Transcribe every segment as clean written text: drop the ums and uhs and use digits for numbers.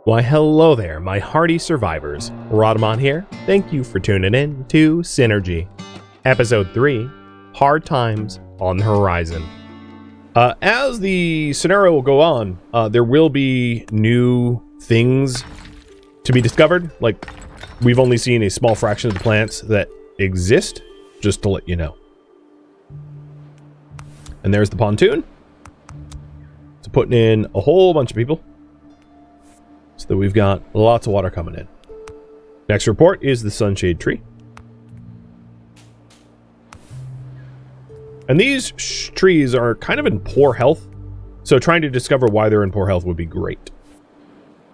Why hello there, my hardy survivors. Rhadamant here. Thank you for tuning in to Synergy. Episode 3, Hard Times on the Horizon. As the scenario will go on, there will be new things to be discovered. Like, we've only seen a small fraction of the plants that exist, just to let you know. And there's the pontoon. So putting in a whole bunch of people. So that we've got lots of water coming in. Next report is the sunshade tree. And these trees are kind of in poor health. So trying to discover why they're in poor health would be great.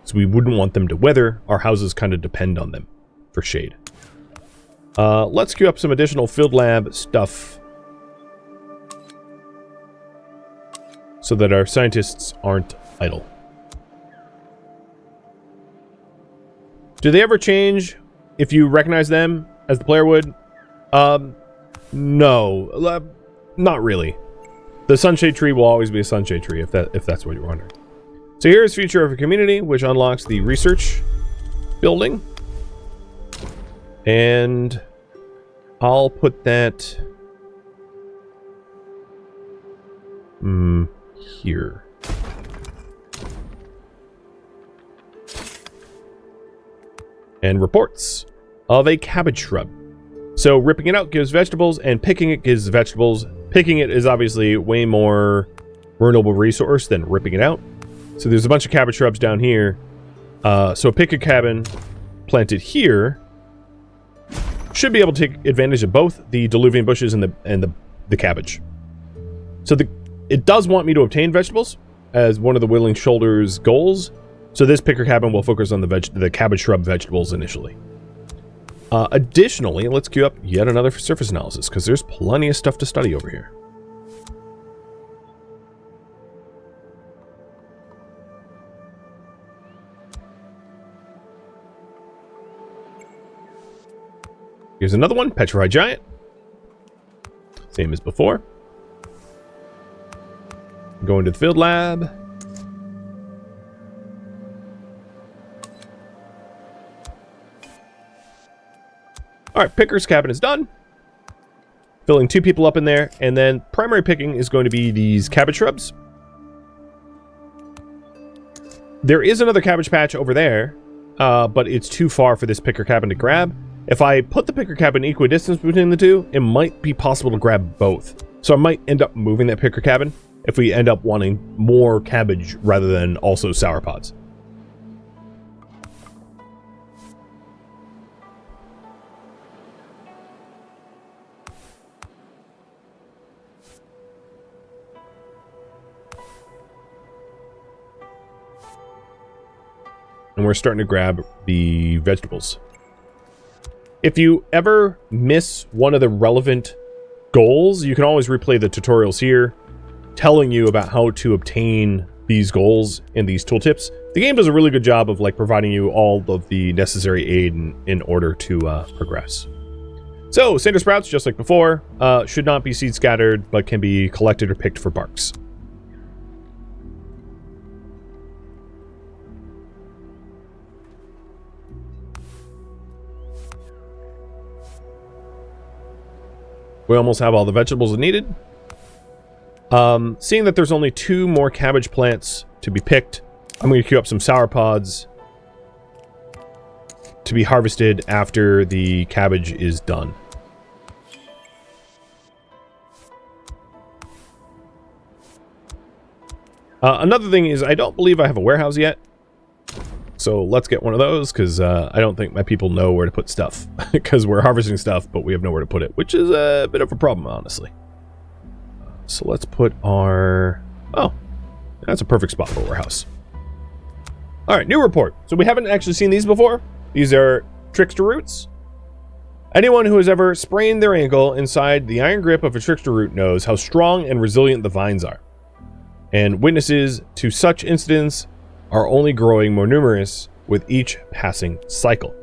So we wouldn't want them to wither. Our houses kind of depend on them for shade. Let's queue up some additional field lab stuff. So that our scientists aren't idle. Do they ever change if you recognize them as the player would? No, not really. The sunshade tree will always be a sunshade tree if that's what you're wondering. So here's Future of a Community, which unlocks the research building. And I'll put that here. And reports of a cabbage shrub. So ripping it out gives vegetables, and picking it gives vegetables. Picking it is obviously way more renewable resource than ripping it out. So there's a bunch of cabbage shrubs down here. So a pick a cabin planted here should be able to take advantage of both the diluvian bushes and the cabbage. So it does want me to obtain vegetables as one of the Willing Shoulders goals. So this picker cabin will focus on the cabbage shrub vegetables initially. Additionally, let's queue up yet another surface analysis, because there's plenty of stuff to study over here. Here's another one, Petrified Giant. Same as before. Going to the field lab. Alright, picker's cabin is done. Filling 2 people up in there, and then primary picking is going to be these cabbage shrubs. There is another cabbage patch over there, but it's too far for this picker cabin to grab. If I put the picker cabin equidistance between the two, it might be possible to grab both. So I might end up moving that picker cabin if we end up wanting more cabbage rather than also sour pods. And we're starting to grab the vegetables. If you ever miss one of the relevant goals, you can always replay the tutorials here, telling you about how to obtain these goals and these tooltips. The game does a really good job of providing you all of the necessary aid in order to progress. So, cinder sprouts, just like before, should not be seed scattered, but can be collected or picked for barks. We almost have all the vegetables needed. Seeing that there's only 2 more cabbage plants to be picked, I'm going to queue up some sour pods to be harvested after the cabbage is done. Another thing is I don't believe I have a warehouse yet. So let's get one of those, because I don't think my people know where to put stuff. Because we're harvesting stuff, but we have nowhere to put it, which is a bit of a problem, honestly. So let's put our... Oh, that's a perfect spot for a warehouse. Alright, new report. So we haven't actually seen these before. These are trickster roots. Anyone who has ever sprained their ankle inside the iron grip of a trickster root knows how strong and resilient the vines are. And witnesses to such incidents are only growing more numerous with each passing cycle.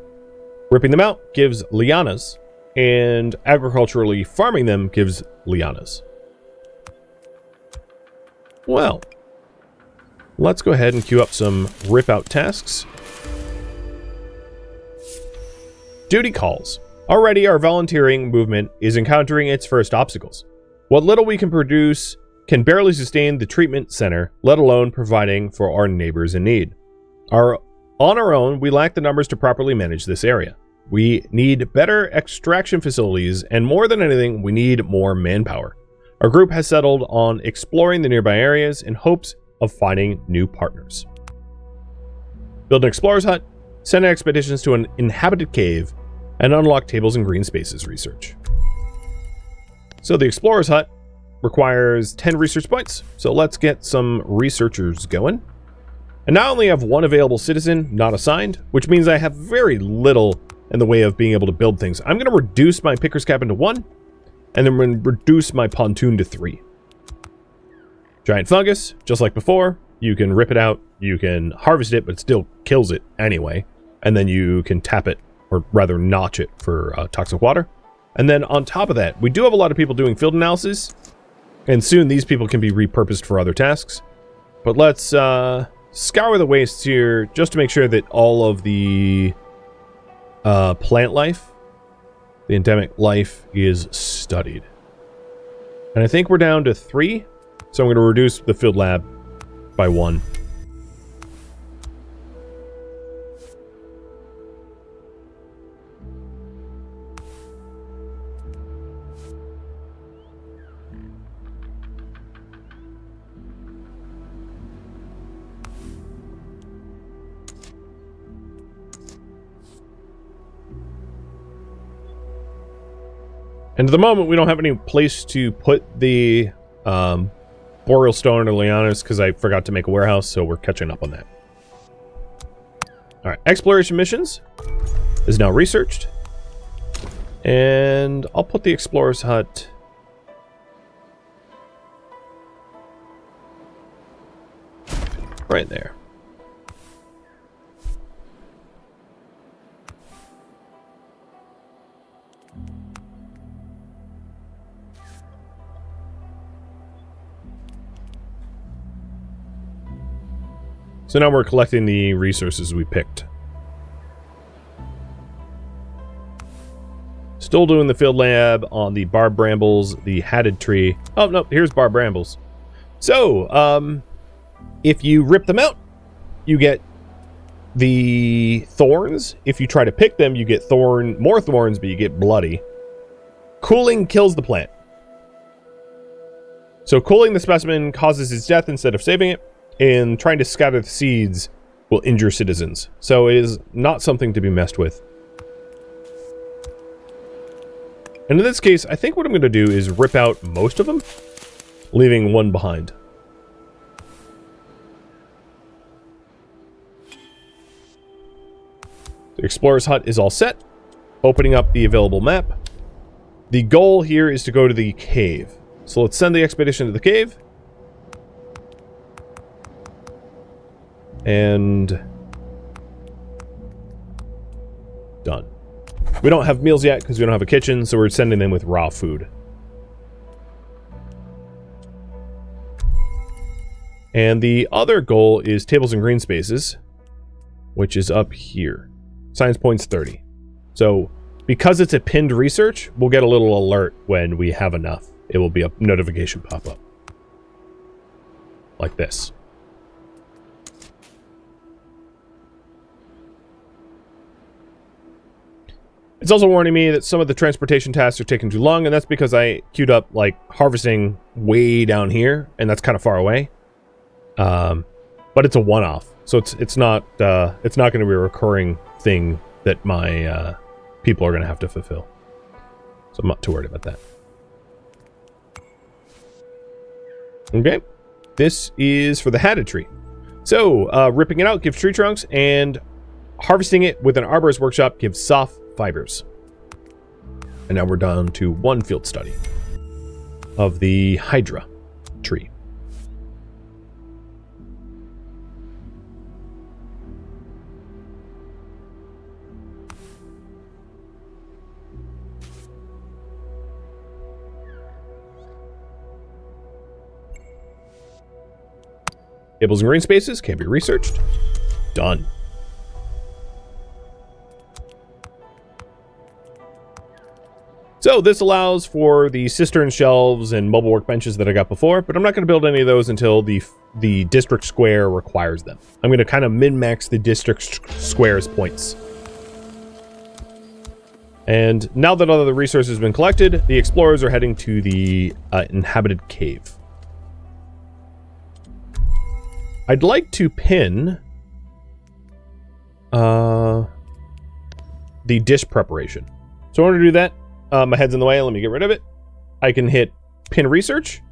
Ripping them out gives lianas, and agriculturally farming them gives lianas. Well, let's go ahead and queue up some rip out tasks. Duty calls. Already our volunteering movement is encountering its first obstacles. What little we can produce can barely sustain the treatment center, let alone providing for our neighbors in need. On our own, we lack the numbers to properly manage this area. We need better extraction facilities, and more than anything, we need more manpower. Our group has settled on exploring the nearby areas in hopes of finding new partners. Build an explorer's hut, send expeditions to an inhabited cave, and unlock tables and green spaces research. So the explorer's hut requires 10 research points, so let's get some researchers going. And now I only have one available citizen not assigned, which means I have very little in the way of being able to build things. I'm going to reduce my picker's cap into 1, and then reduce my pontoon to 3. Giant fungus, just like before. You can rip it out, you can harvest it, but it still kills it anyway. And then you can tap it, or rather notch it for toxic water. And then on top of that, we do have a lot of people doing field analysis, and soon these people can be repurposed for other tasks. But let's scour the wastes here just to make sure that all of the plant life, the endemic life, is studied. And I think we're down to 3, so I'm going to reduce the field lab by 1. And at the moment, we don't have any place to put the boreal stone or lianas because I forgot to make a warehouse, so we're catching up on that. All right, exploration missions is now researched. And I'll put the explorer's hut right there. So now we're collecting the resources we picked. Still doing the field lab on the barb brambles, the hatted tree. Oh, no, here's barb brambles. So, if you rip them out, you get the thorns. If you try to pick them, you get more thorns, but you get bloody. Cooling kills the plant. So cooling the specimen causes its death instead of saving it. And trying to scatter the seeds will injure citizens. So it is not something to be messed with. And in this case, I think what I'm going to do is rip out most of them, leaving one behind. The explorer's hut is all set. Opening up the available map. The goal here is to go to the cave. So let's send the expedition to the cave. And done. We don't have meals yet because we don't have a kitchen, so we're sending them with raw food. And the other goal is tables and green spaces, which is up here. Science points 30. So because it's a pinned research, we'll get a little alert when we have enough. It will be a notification pop up. Like this. It's also warning me that some of the transportation tasks are taking too long, and that's because I queued up, like, harvesting way down here, and that's kind of far away. But it's a one-off, so it's not going to be a recurring thing that my people are going to have to fulfill. So I'm not too worried about that. Okay, this is for the hatted tree. So, ripping it out gives tree trunks, and harvesting it with an arborist workshop gives soft fibers. And now we're down to one field study of the Hydra tree. Tables and green spaces can be researched. Done. So this allows for the cistern shelves and mobile workbenches that I got before, but I'm not going to build any of those until the district square requires them. I'm going to kind of min-max the district square's points. And now that all of the resources have been collected, the explorers are heading to the inhabited cave. I'd like to pin the dish preparation. So in order to do that, my head's in the way. Let me get rid of it. I can hit pin research.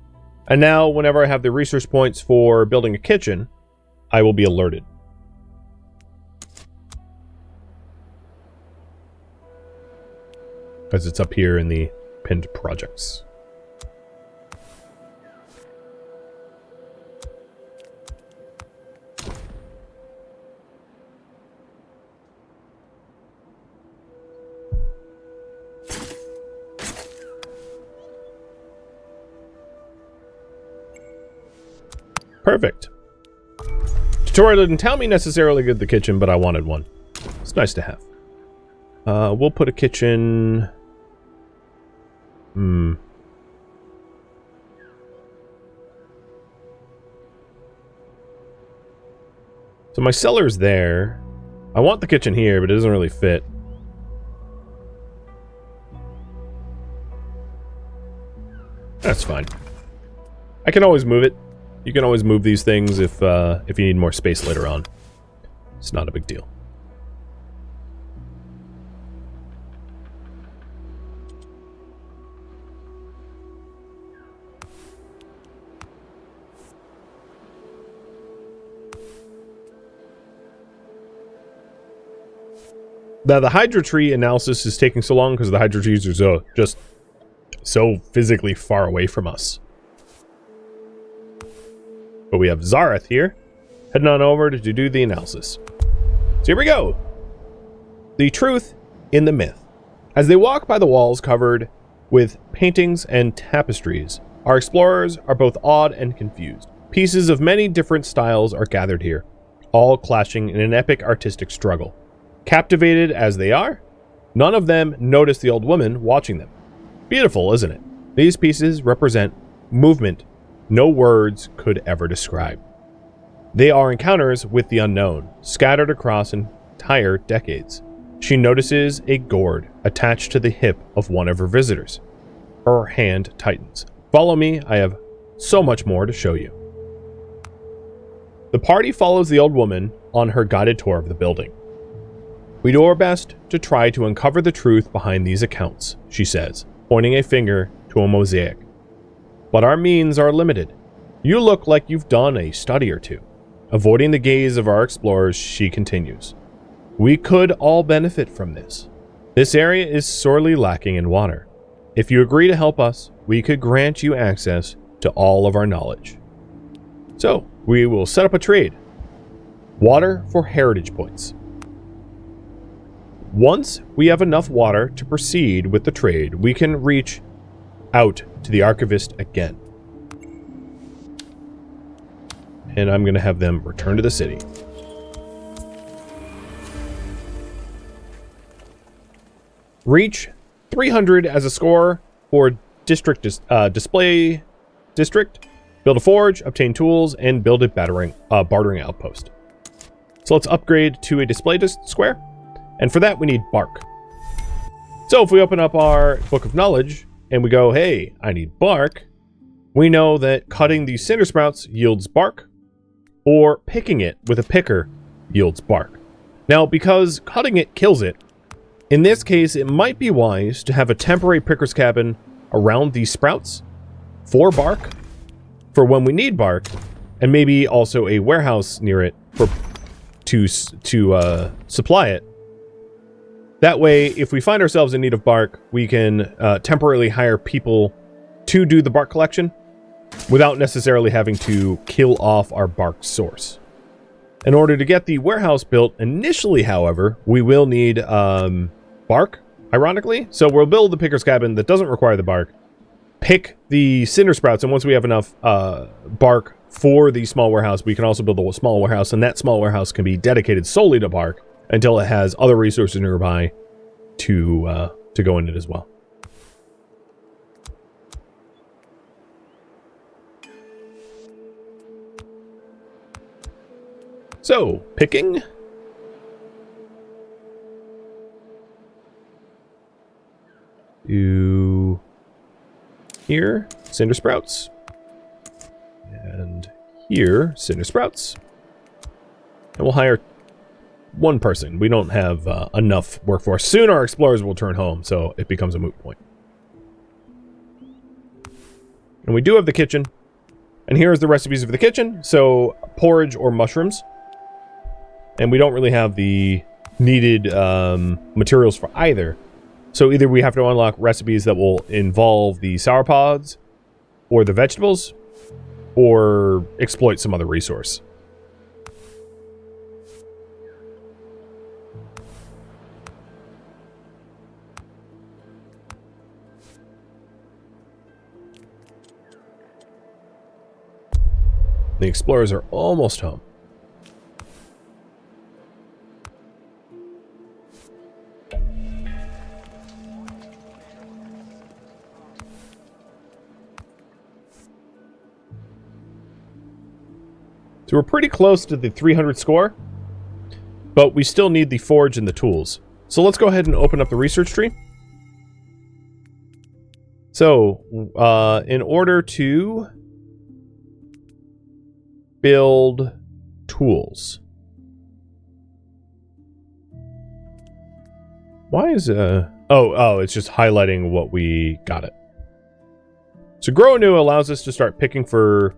And now whenever I have the research points for building a kitchen, I will be alerted. Because it's up here in the pinned projects. Perfect. Tutorial didn't tell me necessarily get the kitchen, but I wanted one. It's nice to have. We'll put a kitchen... So my cellar's there. I want the kitchen here, but it doesn't really fit. That's fine. I can always move it. You can always move these things if you need more space later on. It's not a big deal. Now, the Hydra tree analysis is taking so long because the Hydra trees are just so physically far away from us. But we have Zareth here, heading on over to do the analysis. So here we go. The truth in the myth. As they walk by the walls covered with paintings and tapestries, our explorers are both awed and confused. Pieces of many different styles are gathered here, all clashing in an epic artistic struggle. Captivated as they are, none of them notice the old woman watching them. Beautiful, isn't it? These pieces represent movement no words could ever describe. They are encounters with the unknown, scattered across entire decades. She notices a gourd attached to the hip of one of her visitors. Her hand tightens. Follow me, I have so much more to show you. The party follows the old woman on her guided tour of the building. We do our best to try to uncover the truth behind these accounts, she says, pointing a finger to a mosaic. But our means are limited. You look like you've done a study or two. Avoiding the gaze of our explorers, she continues. We could all benefit from this. This area is sorely lacking in water. If you agree to help us, we could grant you access to all of our knowledge. So, we will set up a trade. Water for heritage points. Once we have enough water to proceed with the trade, we can reach out to the archivist again. And I'm going to have them return to the city. Reach 300 as a score for district display district. Build a forge, obtain tools, and build a bartering outpost. So let's upgrade to a display square. And for that, we need bark. So if we open up our Book of Knowledge and we go, hey, I need bark, we know that cutting these cinder sprouts yields bark, or picking it with a picker yields bark. Now, because cutting it kills it, in this case, it might be wise to have a temporary picker's cabin around these sprouts for bark, for when we need bark, and maybe also a warehouse near it to supply it. That way, if we find ourselves in need of bark, we can temporarily hire people to do the bark collection without necessarily having to kill off our bark source. In order to get the warehouse built initially, however, we will need bark, ironically. So we'll build the picker's cabin that doesn't require the bark, pick the cinder sprouts, and once we have enough bark for the small warehouse, we can also build a small warehouse, and that small warehouse can be dedicated solely to bark until it has other resources nearby to go in it as well. So, picking. Do here, cinder sprouts. And here, cinder sprouts. And we'll hire one person. We don't have enough workforce. Soon our explorers will turn home, so it becomes a moot point. And we do have the kitchen. And here's the recipes for the kitchen. So, porridge or mushrooms. And we don't really have the needed materials for either. So either we have to unlock recipes that will involve the sauropods or the vegetables, or exploit some other resource. The explorers are almost home. So we're pretty close to the 300 score, but we still need the forge and the tools. So let's go ahead and open up the research tree. So, in order to build tools. Why is oh, it's just highlighting what we got it. So grow anew allows us to start picking for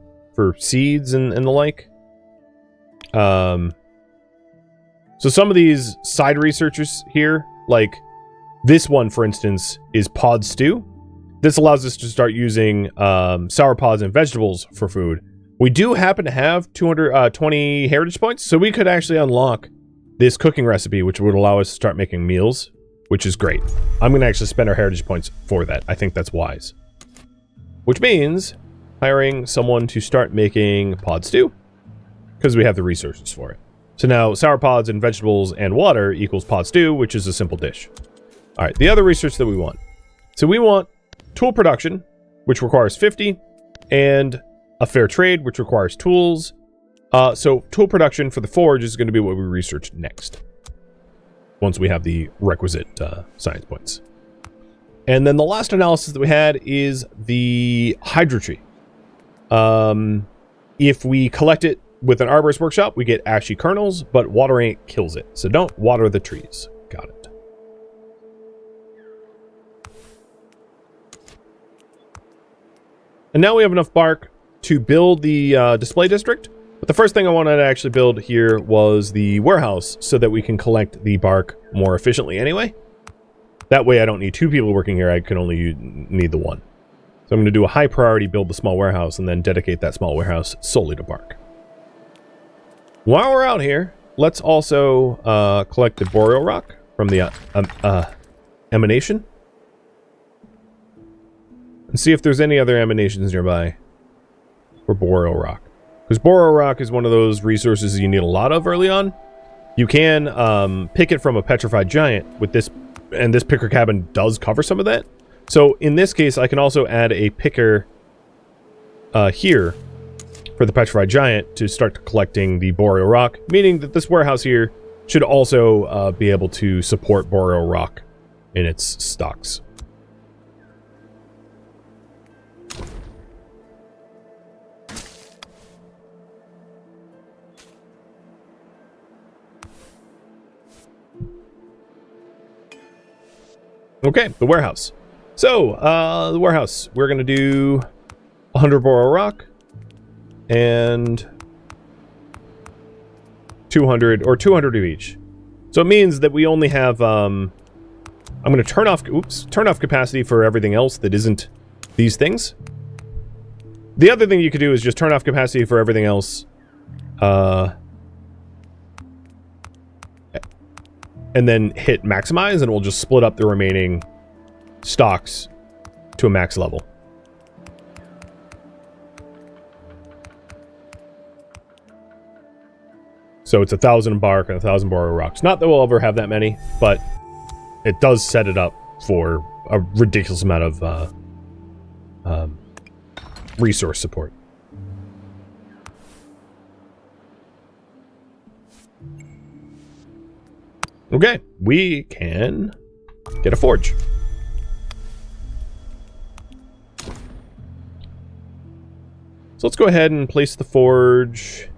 seeds and the like. So some of these side researchers here, like this one, for instance, is pod stew. This allows us to start using sauropods and vegetables for food. We do happen to have 220 heritage points, so we could actually unlock this cooking recipe, which would allow us to start making meals, which is great. I'm going to actually spend our heritage points for that. I think that's wise. Which means hiring someone to start making pod stew, because we have the resources for it. So now sauropods and vegetables and water equals pod stew, which is a simple dish. All right, the other research that we want. So we want tool production, which requires 50, and a fair trade, which requires tools. So tool production for the forge is going to be what we research next, once we have the requisite science points. And then the last analysis that we had is the hydro tree. If we collect it with an arborist workshop, we get ashy kernels, but watering it kills it. So don't water the trees. Got it. And now we have enough bark to build the display district. But the first thing I wanted to actually build here was the warehouse so that we can collect the bark more efficiently anyway. That way I don't need 2 people working here. I can only need the 1. So I'm going to do a high priority build the small warehouse and then dedicate that small warehouse solely to bark. While we're out here, let's also collect the boreal rock from the emanation. And see if there's any other emanations nearby for boreal rock. Because boreal rock is one of those resources you need a lot of early on. You can pick it from a petrified giant with this, and this picker cabin does cover some of that. So in this case, I can also add a picker here for the petrified giant to start collecting the boreal rock, meaning that this warehouse here should also be able to support boreal rock in its stocks. Okay, the warehouse. So, the warehouse. We're going to do 100 boreal rock and 200, or 200 of each. So it means that we only have, I'm going to turn off capacity for everything else that isn't these things. The other thing you could do is just turn off capacity for everything else, and then hit maximize, and we'll just split up the remaining stocks to a max level. So it's 1,000 bark and 1,000 boreal rocks. Not that we'll ever have that many, but it does set it up for a ridiculous amount of resource support. Okay, we can get a forge. So let's go ahead and place the forge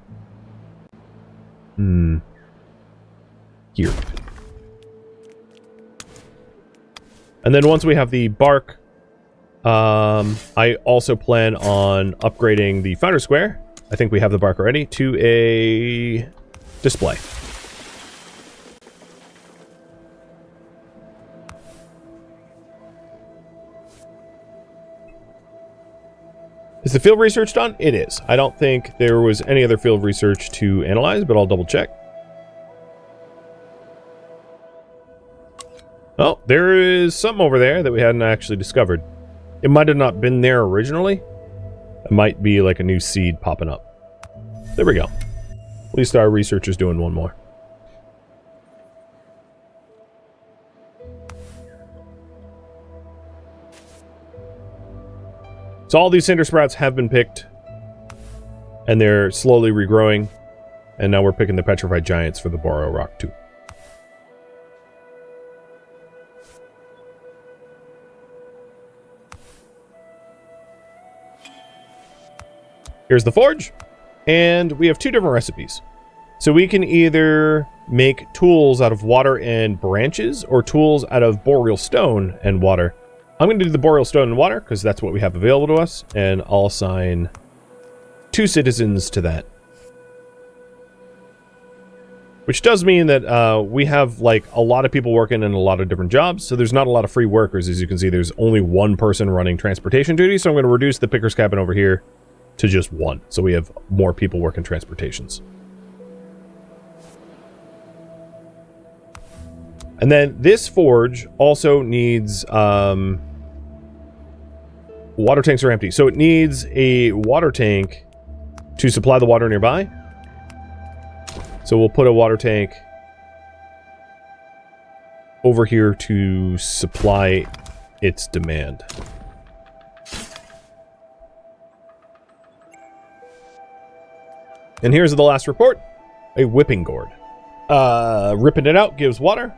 here. And then once we have the bark, I also plan on upgrading the Founder Square. I think we have the bark already, to a display. Is the field research done? It is. I don't think there was any other field research to analyze, but I'll double check. Oh, there is something over there that we hadn't actually discovered. It might have not been there originally. It might be like a new seed popping up. There we go. At least our researcher's doing one more. So all these cinder sprouts have been picked, and they're slowly regrowing, and now we're picking the petrified giants for the Borrow Rock too. Here's the forge, and we have two different recipes. So we can either make tools out of water and branches, or tools out of boreal stone and water. I'm going to do the boreal stone and water, because that's what we have available to us, and I'll assign 2 citizens to that. Which does mean that we have, like, a lot of people working in a lot of different jobs, so there's not a lot of free workers. As you can see, there's only 1 person running transportation duty, so I'm going to reduce the picker's cabin over here to just 1, so we have more people working transportations. And then this forge also needs... water tanks are empty, so it needs a water tank to supply the water nearby. So we'll put a water tank over here to supply its demand. And here's the last report. A whipping gourd. Ripping it out gives water.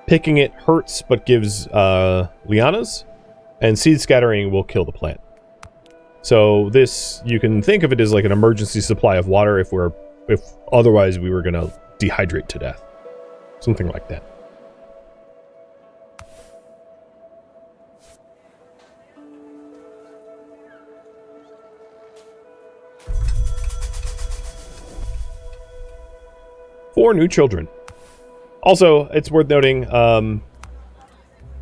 Picking it hurts but gives lianas. And seed scattering will kill the plant. So this, you can think of it as like an emergency supply of water if otherwise we were going to dehydrate to death. Something like that. Four new children. Also, it's worth noting,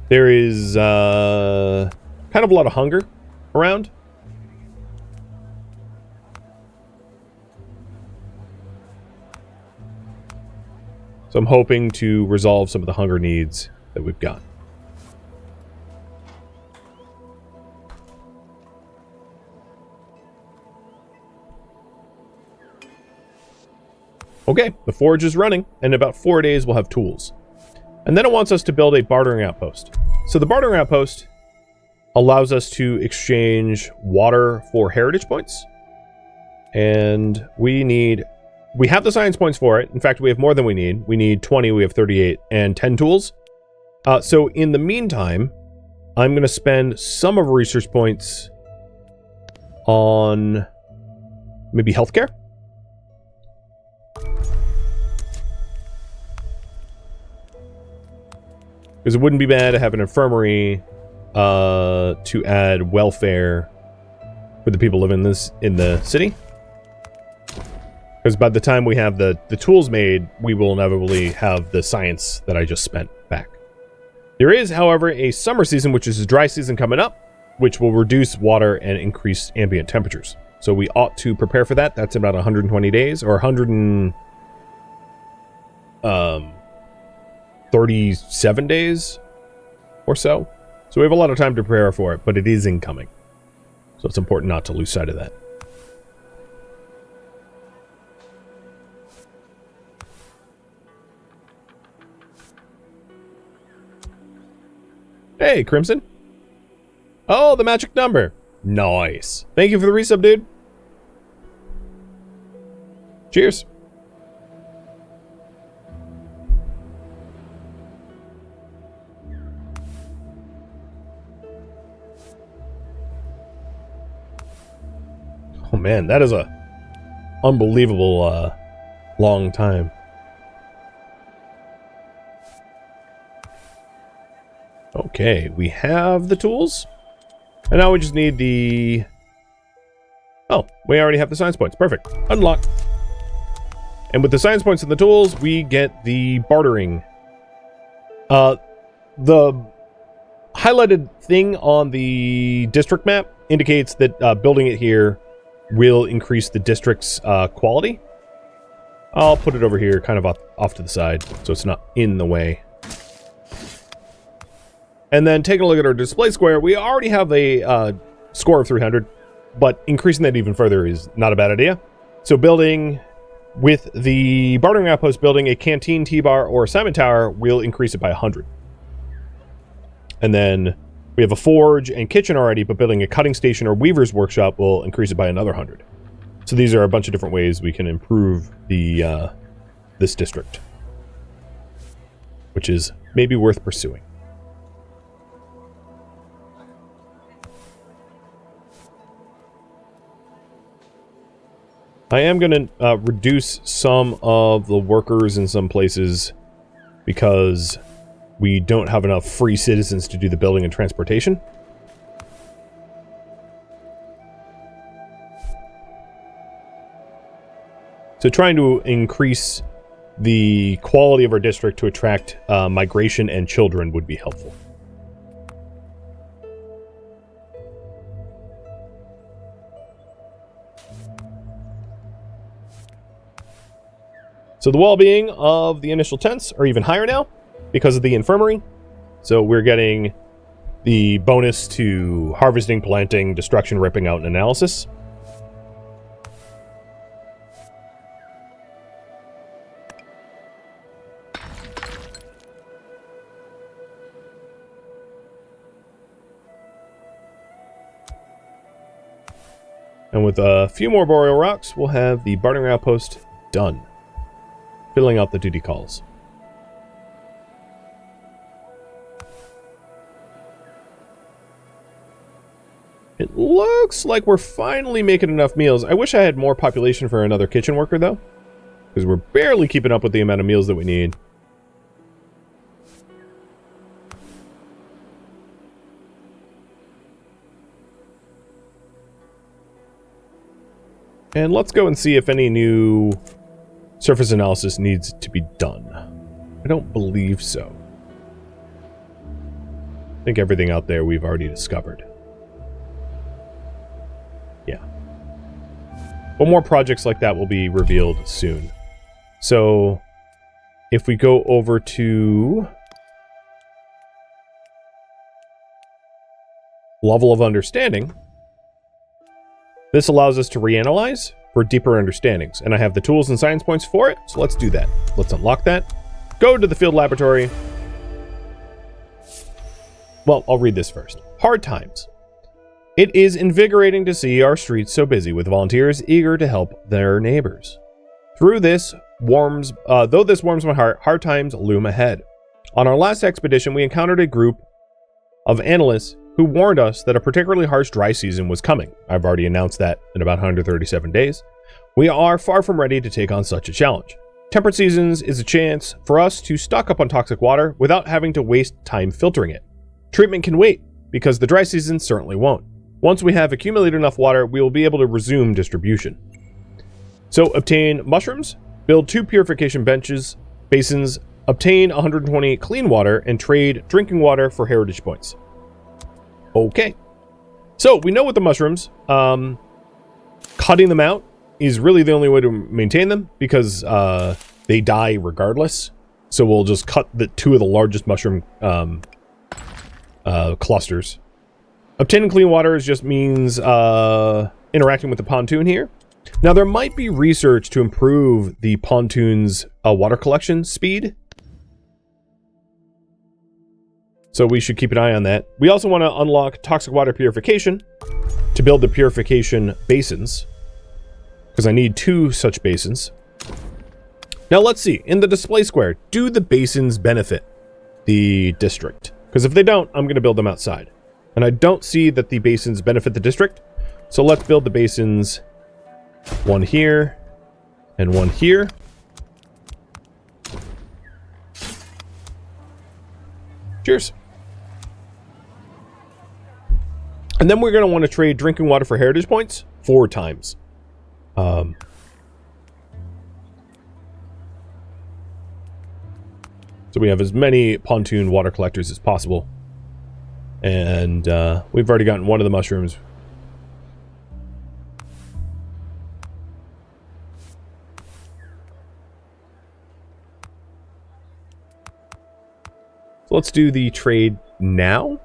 there is kind of a lot of hunger around. So I'm hoping to resolve some of the hunger needs that we've got. Okay, the forge is running, and in about 4 days we'll have tools. And then it wants us to build a bartering outpost. So the bartering outpost allows us to exchange water for heritage points. And we have the science points for it. In fact, we have more than we need. We need 20, we have 38, and 10 tools. So in the meantime, I'm going to spend some of research points on maybe healthcare. Because it wouldn't be bad to have an infirmary to add welfare for the people living in the city. Because by the time we have the tools made, we will inevitably have the science that I just spent back. There is, however, a summer season, which is a dry season coming up, which will reduce water and increase ambient temperatures. So we ought to prepare for that. That's about 120 days, or 137 days or so. So we have a lot of time to prepare for it, but it is incoming. So it's important not to lose sight of that. Hey, Crimson. Oh, the magic number. Nice. Thank you for the resub, dude. Cheers. man, that is a unbelievable long time. Okay, we have the tools. And now we just need the... Oh, we already have the science points. Perfect. Unlock. And with the science points and the tools, we get the bartering. The highlighted thing on the district map indicates that building it here will increase the district's quality. I'll put it over here, kind of off to the side, so it's not in the way. And then taking a look at our display square, we already have a score of 300, but increasing that even further is not a bad idea. So building with the bartering outpost, building a canteen, T-bar, or assignment tower will increase it by 100. And then we have a forge and kitchen already, but building a cutting station or weaver's workshop will increase it by another 100. So these are a bunch of different ways we can improve the this district, which is maybe worth pursuing. I am going to reduce some of the workers in some places because we don't have enough free citizens to do the building and transportation. So trying to increase the quality of our district to attract migration and children would be helpful. So the well-being of the initial tents are even higher now because of the infirmary. So we're getting the bonus to harvesting, planting, destruction, ripping out, and analysis. And with a few more boreal rocks, we'll have the bartering outpost done. Filling out the duty calls. It looks like we're finally making enough meals. I wish I had more population for another kitchen worker, though. Because we're barely keeping up with the amount of meals that we need. And let's go and see if any new surface analysis needs to be done. I don't believe so. I think everything out there we've already discovered. Yeah. But more projects like that will be revealed soon. So, if we go over to level of understanding, this allows us to reanalyze for deeper understandings, and I have the tools and science points for it, so let's do that. Let's unlock that. Go to the field laboratory. Well, I'll read this first. Hard times. It is invigorating to see our streets so busy with volunteers eager to help their neighbors. Though this warms my heart, hard times loom ahead. On our last expedition, we encountered a group of analysts who warned us that a particularly harsh dry season was coming. I've already announced that in about 137 days. We are far from ready to take on such a challenge. Temperate seasons is a chance for us to stock up on toxic water without having to waste time filtering it. Treatment can wait, because the dry season certainly won't. Once we have accumulated enough water, we will be able to resume distribution. So obtain mushrooms, build 2 purification basins, obtain 120 clean water, and trade drinking water for heritage points. Okay, so we know with the mushrooms, cutting them out is really the only way to maintain them because they die regardless. So we'll just cut the 2 of the largest mushroom clusters. Obtaining clean water just means interacting with the pontoon here. Now there might be research to improve the pontoon's water collection speed. So we should keep an eye on that. We also want to unlock toxic water purification to build the purification basins, because I need 2 such basins. Now let's see, in the display square, do the basins benefit the district? Because if they don't, I'm going to build them outside. And I don't see that the basins benefit the district, so let's build the basins One here. And one here. Cheers. And then we're going to want to trade drinking water for heritage points 4 times. So we have as many pontoon water collectors as possible. And we've already gotten one of the mushrooms. So let's do the trade now.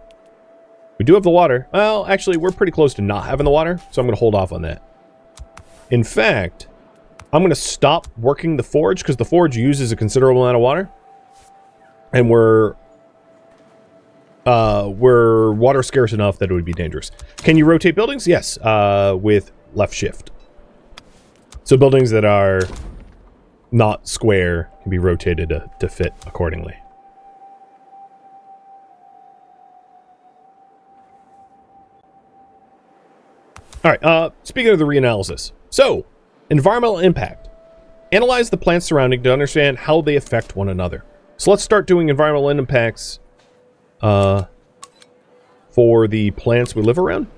We do have the water. Well, actually, we're pretty close to not having the water, so I'm going to hold off on that. In fact, I'm going to stop working the forge, because the forge uses a considerable amount of water. And we're water scarce enough that it would be dangerous. Can you rotate buildings? Yes, with left shift. So buildings that are not square can be rotated to fit accordingly. All right, speaking of the reanalysis. So, environmental impact. Analyze the plants surrounding to understand how they affect one another. So let's start doing environmental impacts for the plants we live around,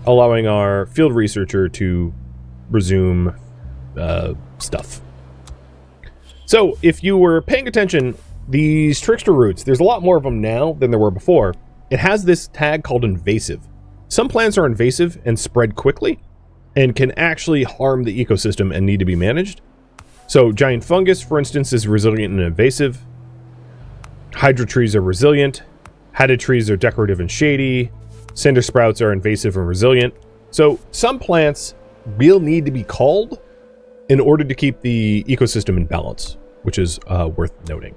allowing our field researcher to resume stuff. So, if you were paying attention, these trickster roots, there's a lot more of them now than there were before. It has this tag called invasive. Some plants are invasive and spread quickly and can actually harm the ecosystem and need to be managed. So giant fungus, for instance, is resilient and invasive. Hydra trees are resilient. Hatted trees are decorative and shady. Cinder sprouts are invasive and resilient. So some plants will need to be culled in order to keep the ecosystem in balance, which is worth noting.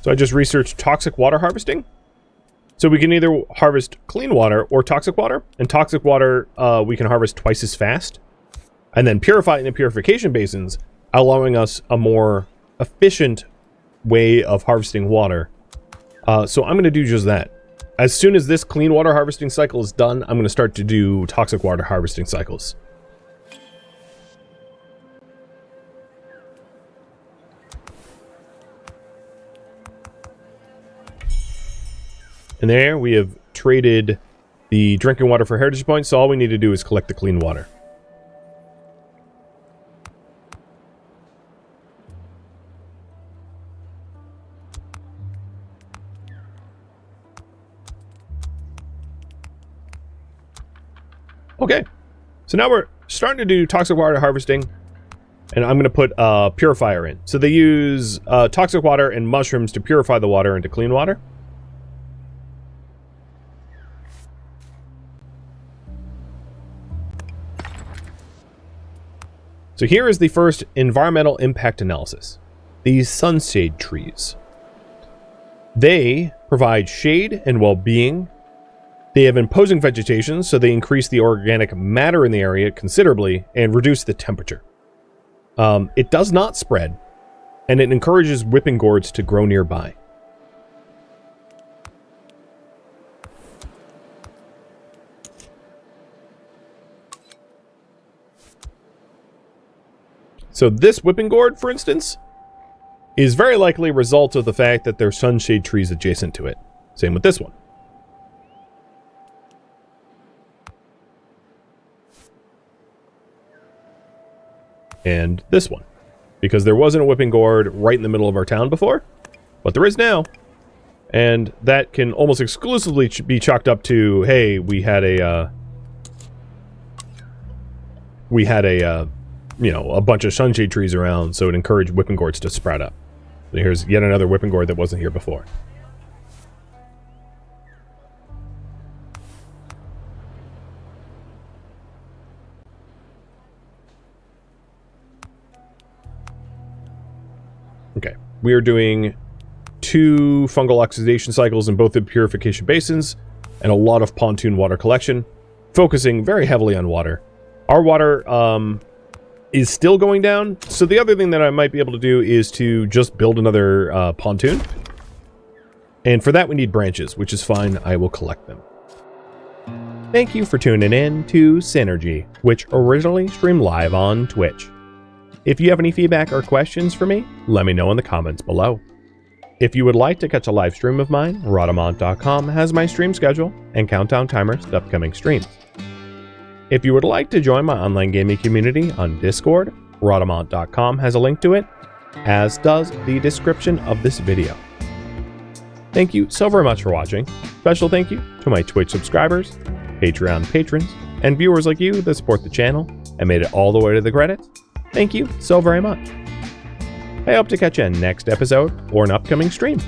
So I just researched toxic water harvesting. So we can either harvest clean water or toxic water. And toxic water we can harvest twice as fast. And then purify it in the purification basins, allowing us a more efficient way of harvesting water. So I'm going to do just that. As soon as this clean water harvesting cycle is done, I'm going to start to do toxic water harvesting cycles. And there we have traded the drinking water for heritage points, so all we need to do is collect the clean water. Okay, so now we're starting to do toxic water harvesting, and I'm going to put a purifier in. So they use toxic water and mushrooms to purify the water into clean water. So here is the first environmental impact analysis. These sunshade trees. They provide shade and well-being. They have imposing vegetation, so they increase the organic matter in the area considerably and reduce the temperature. It does not spread, and it encourages whipping gourds to grow nearby. So this whipping gourd, for instance, is very likely a result of the fact that there's sunshade trees adjacent to it. Same with this one. And this one. Because there wasn't a whipping gourd right in the middle of our town before, but there is now. And that can almost exclusively be chalked up to, hey, we had a you know, a bunch of sunshade trees around, so it encouraged whipping gourds to sprout up. So here's yet another whipping gourd that wasn't here before. Okay, we are doing 2 fungal oxidation cycles in both the purification basins and a lot of pontoon water collection. focusing very heavily on water. Our water is still going down, so the other thing that I might be able to do is to just build another pontoon. And for that we need branches, which is fine. I will collect them. Thank you for tuning in to Synergy, which originally streamed live on Twitch. If you have any feedback or questions for me, let me know in the comments below. If you would like to catch a live stream of mine, Rhadamant.com has my stream schedule and countdown timers to upcoming streams. If you would like to join my online gaming community on Discord, Rhadamant.com has a link to it, as does the description of this video. Thank you so very much for watching. Special thank you to my Twitch subscribers, Patreon patrons, and viewers like you that support the channel and made it all the way to the credits. Thank you so very much. I hope to catch you in next episode or an upcoming stream.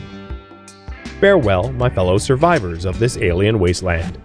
Farewell, my fellow survivors of this alien wasteland.